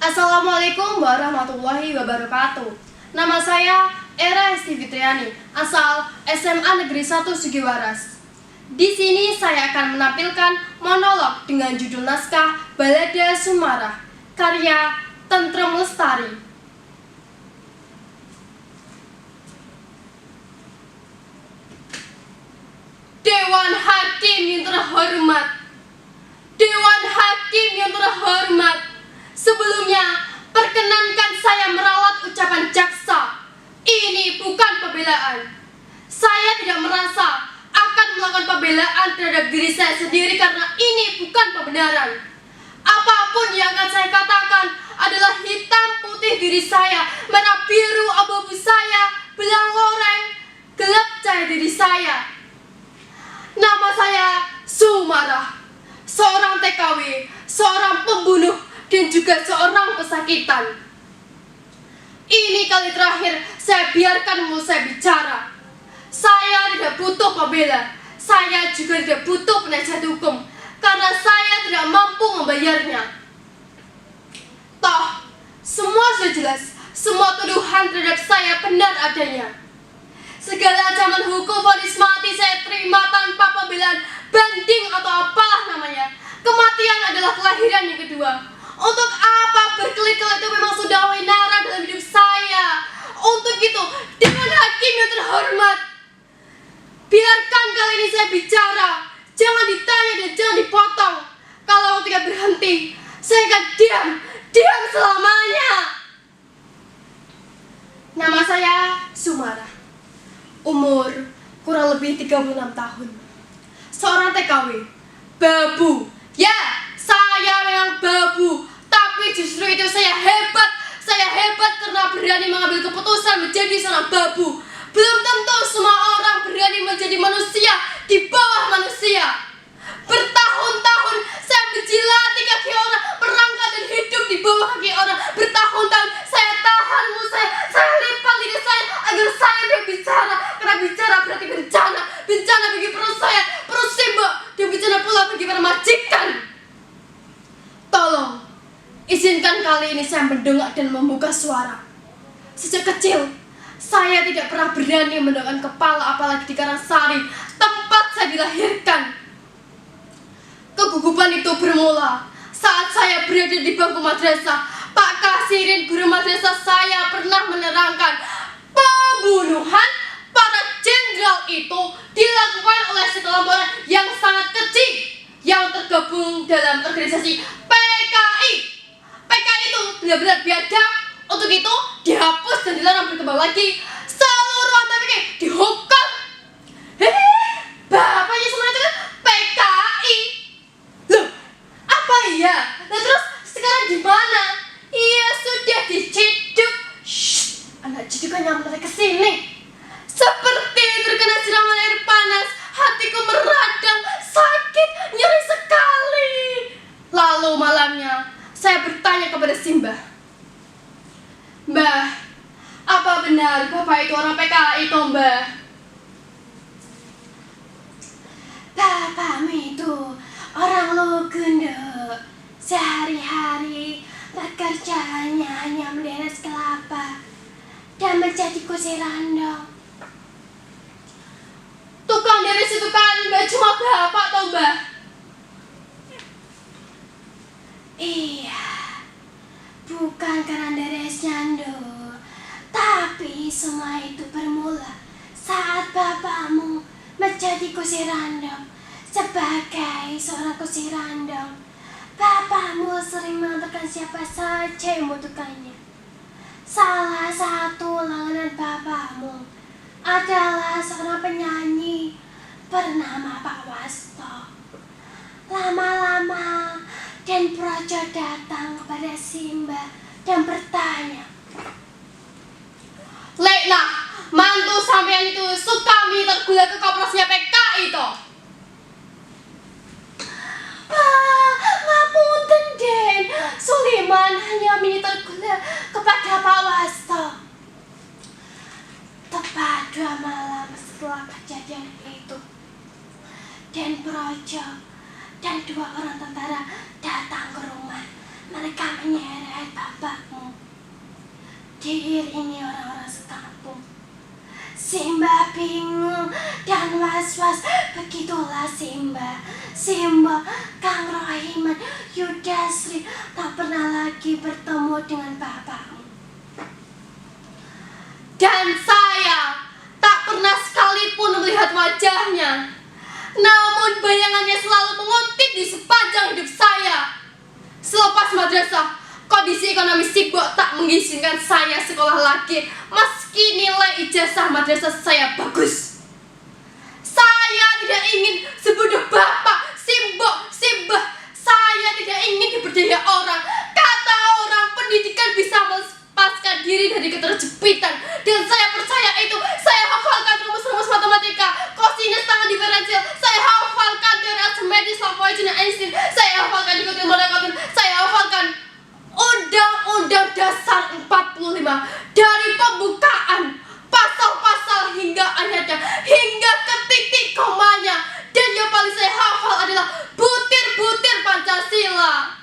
Assalamualaikum warahmatullahi wabarakatuh. Nama saya Era Esti Fitriani, asal SMA Negeri 1 Sugiwaras. Di sini saya akan menampilkan monolog dengan judul naskah Balada Sumarah, karya Tentrem Lestari. Dewan Hakim yang terhormat, Dewan Hakim yang terhormat, sebelumnya perkenankan saya meralat ucapan jaksa. Ini bukan pembelaan. Saya tidak merasa akan melakukan pembelaan terhadap diri saya sendiri karena ini bukan pembenaran. Apapun yang akan saya katakan adalah hitam putih diri saya, merah biru abu-abu saya, belang loreng, gelap cahaya diri saya. Nama saya Sumarah, seorang TKW, seorang pembunuh, dan juga seorang pesakitan. Ini kali terakhir saya biarkan mulut saya bicara. Saya tidak butuh pembela, saya juga tidak butuh penasihat hukum, karena saya tidak mampu membayarnya. Toh, semua sudah jelas, semua tuduhan terhadap saya benar adanya. Segala ancaman hukum vonis mati saya terima tanpa pembelaan, banding atau apalah namanya. Kematian adalah kelahiran yang kedua. Untuk apa berkelit-kelit itu memang sudah winara dalam hidup saya. Untuk itu, Dewan Hakim yang terhormat, biarkan kali ini saya bicara. Jangan ditanya dan jangan dipotong. Kalau ketika berhenti, saya akan diam selamanya. Nama saya Sumarah. Umur kurang lebih 36 tahun. Seorang TKW, babu. Ya, saya memang babu. Tapi justru itu saya hebat. Saya hebat karena berani mengambil keputusan menjadi seorang babu. Belum tentu semua orang berani menjadi manusia di bawah manusia. Bertahun-tahun saya menjilati kaki orang, merangkak dan hidup di bawah kaki orang. Bertahun-tahun saya tahan mulut saya lipat lidah saya agar saya tidak bicara. Karena bicara berarti bencana. Bencana bagi perut saya, perut Simba, dan bencana pula bagi para majikan. Tolong, izinkan kali ini saya mendongak dan membuka suara. Sejak kecil, saya tidak pernah berani mendongakkan kepala, apalagi di Karangsari, tempat saya dilahirkan. Kegugupan itu bermula saat saya berada di bangku madrasah. Pak Kasirin, guru madrasah saya, pernah menerangkan pembunuhan para jenderal itu dilakukan oleh sekelompok orang yang sangat kecil yang tergabung dalam organisasi PKI. PKI itu benar-benar biadab. Untuk itu dihapus dan dilarang berkembang lagi. Seluruh anggota PKI dihukum. Bapaknya semua itu kan PKI. Loh, apa iya? Nah terus sekarang di mana? Iya, sudah diciduk. Shh, anak cidukan yang mulai kesini. Seperti terkena siraman air panas, hatiku meradang, sakit, nyeri sekali. Lalu malamnya, saya bertanya kepada Simba, Mbah, apa benar Bapak itu orang PKI toh, Mbah? Bapakmu itu orang Lugendo. Sehari-hari pekerjaannya hanya menderes kelapa dan menjadi kusir randong. Tukang deres itu kan gak cuma Bapak toh, Mbah? Iya, bukan karena deresnya, Ndo. Tapi semua itu bermula saat bapakmu menjadi kusir randong. Sebagai seorang kusir randong, bapakmu sering mengantarkan siapa saja yang membutuhkannya. Salah satu langganan bapakmu adalah seorang penyanyi bernama Pak Wasto. Lama-lama Den Projo datang kepada Simba dan bertanya, Lekna, mantu sampean itu Sukami tergula ke koperasinya PKI toh? Ngapunten Den, Suliman hanya ingin tergula kepada Pak Wasto. Tepat 2 malam setelah kejadian itu, Den Projo dan 2 orang tentara datang ke rumah mereka menyeret bapakmu. Diiringi orang-orang sekampung. Simba bingung dan was-was. Begitulah Simba. Kang Rohiman, Yudasri tak pernah lagi bertemu dengan bapakmu. Dan saya tak pernah sekalipun melihat wajahnya. Namun bayangannya selalu menguntit di sepanjang hidup saya. Selepas madrasah, kondisi ekonomi sibuk tak mengizinkan saya sekolah lagi, meski nilai ijazah madrasah saya bagus. Saya tidak ingin sebodoh bapak, simbah. Saya tidak ingin diberdaya orang. Kata orang, pendidikan bisa melepaskan diri dari keterjepitan. Dan saya percaya itu. Saya hafalkan rumus-rumus matematika, kosinus tangan diferensial. Saya hafalkan teori Archimedes, Lavoisier, dan Einstein. Saya hafalkan dikotil monokotil. Saya hafalkan Undang-Undang Dasar 45 dari pembukaan pasal-pasal hingga ayatnya, hingga ke titik komanya. Dan yang paling saya hafal adalah butir-butir Pancasila.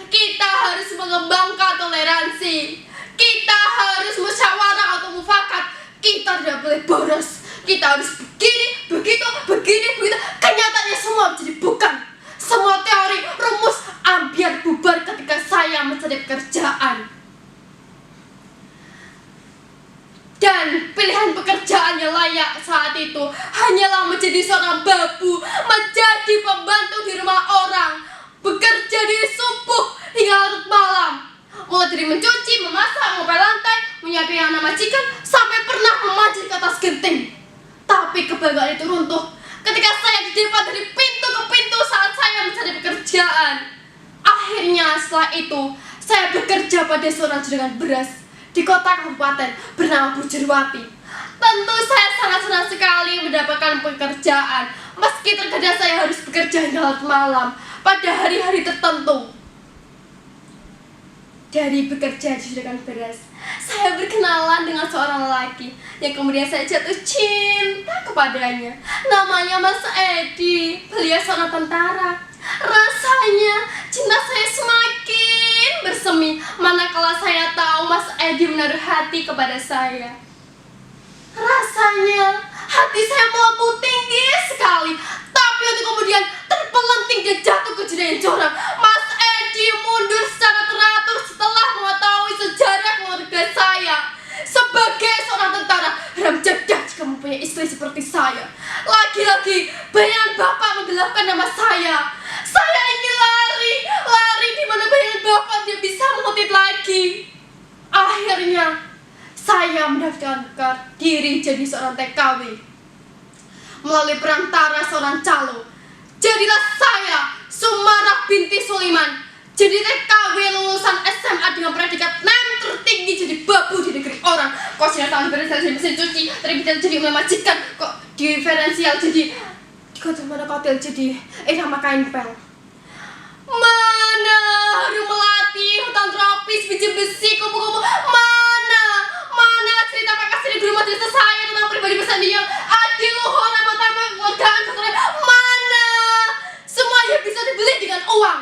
Kita harus mengembangkan toleransi. Kita harus musyawarah atau mufakat. Kita tidak boleh boros. Kita harus begini, begitu. Kenyataannya semua menjadi bukan. Semua teori, rumus, ambiar bubar ketika saya mencari pekerjaan. Dan pilihan pekerjaan yang layak saat itu hanyalah menjadi seorang babu, menjadi pembantu di rumah orang, bekerja dari subuh hingga larut malam, mulai dari mencuci, memasak, ngepel lantai, menyapu anak majikan, sampai pernah memanjat ke atas genting. Tapi kebanggaan itu runtuh ketika saya didebat dari pintu ke pintu saat saya mencari pekerjaan. Akhirnya setelah itu saya bekerja pada seorang juragan beras di kota kabupaten bernama Bujerwati. Tentu saya sangat senang sekali mendapatkan pekerjaan, meski terkadang saya harus bekerja hingga larut malam pada hari-hari tertentu. Dari bekerja di juragan beras, saya berkenalan dengan seorang lelaki yang kemudian saya jatuh cinta kepadanya. Namanya Mas Edi. Beliau seorang tentara. Rasanya cinta saya semakin bersemi manakala saya tahu Mas Edi menaruh hati kepada saya. Rasanya hati saya melambung tinggi sekali, tapi untuk kemudian terpelanting dan jatuh ke jurang yang curam. Mas Edi mundur secara teratur setelah mengetahui sejarah keluarga saya. Sebagai seorang tentara, haram jadah jika mempunyai istri seperti saya. Lagi-lagi bayangan bapak menggelapkan nama saya. Saya ingin lari di mana bayangan bapak tidak bisa menguntit lagi. Akhirnya saya mendaftarkan diri jadi seorang TKW melalui perantara seorang calo. Jadilah saya Sumarah binti Sulaiman, jadi TKW lulusan SMA dengan predikat 6 tertinggi, jadi babu di negeri orang. Kok sinar tangan diferensial jadi mesin cuci, terbitan jadi memajikan, kok diferensial jadi dikotil monokotil, jadi nama kain pel. Mana harum melati, hutan tropis, biji besi, kupu-kupu. Mana cerita Pak Kasih di guru madrasah saya tentang pribadi bersandi yang adiluhur, nama-nama keluargaan, mana? Semuanya bisa dibeli dengan uang.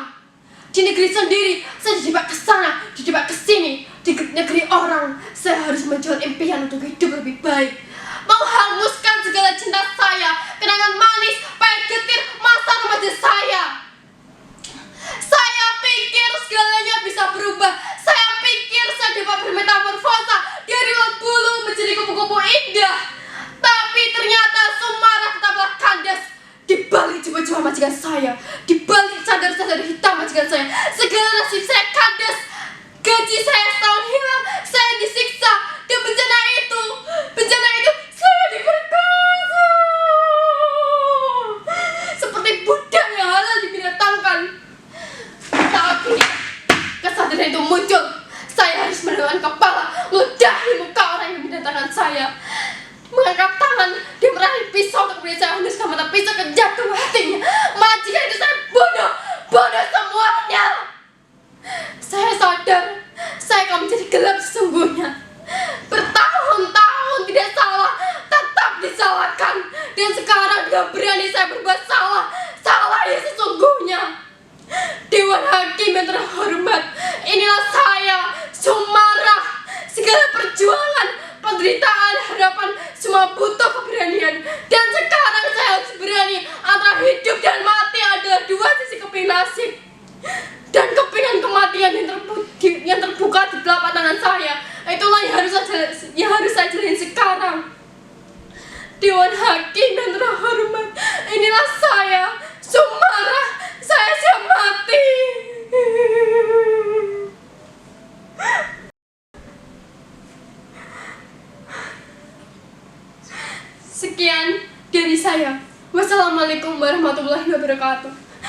Di negeri sendiri, saya dijebak ke sana, dijebak ke sini. Di negeri orang, saya harus menjual impian untuk hidup lebih baik, menghanguskan segala cinta saya, kenangan manis, pahit getir masa remaja saya. Saya pikir segalanya bisa berubah. Saya pikir saya dapat bermetamorfosa dari ulat bulu menjadi kupu-kupu indah. Tapi ternyata Sumarah tetaplah kandas di balik jubah-jubah majikan saya, di balik cadar-cadar hitam majikan saya. Segala nasib saya kandas, gaji saya setahun hilang, saya disiksa, dan bencana itu saya diperkosa seperti budak yang halal dibinatangkan. Tapi kesadaran itu muncul. Saya harus menundukkan kepala, meludahi muka orang yang mendatangkan saya, mengangkat tangan dan meraih pisau untuk kemudian saya henuskan mata pisau ke jantung hatinya. Majikan itu saya bodoh semuanya. Saya sadar saya akan menjadi gelap sesungguhnya. Bertahun-tahun tidak salah, tetap disalahkan. Dan sekarang dengan berani saya berbuat salah ya sesungguhnya. Dewan Hakim sumarah, segala perjuangan, penderitaan, harapan, semua butuh keberanian. Dan sekarang saya harus berani antara hidup dan mati adalah dua sisi keping nasib. Dan kepingan kematian yang terbuka di telapak tangan saya. Itulah yang harus saya jalani sekarang. Dewan Hakim yang terhormat, inilah saya, sumarah, saya siap mati. Sekian dari saya. Wassalamualaikum warahmatullahi wabarakatuh.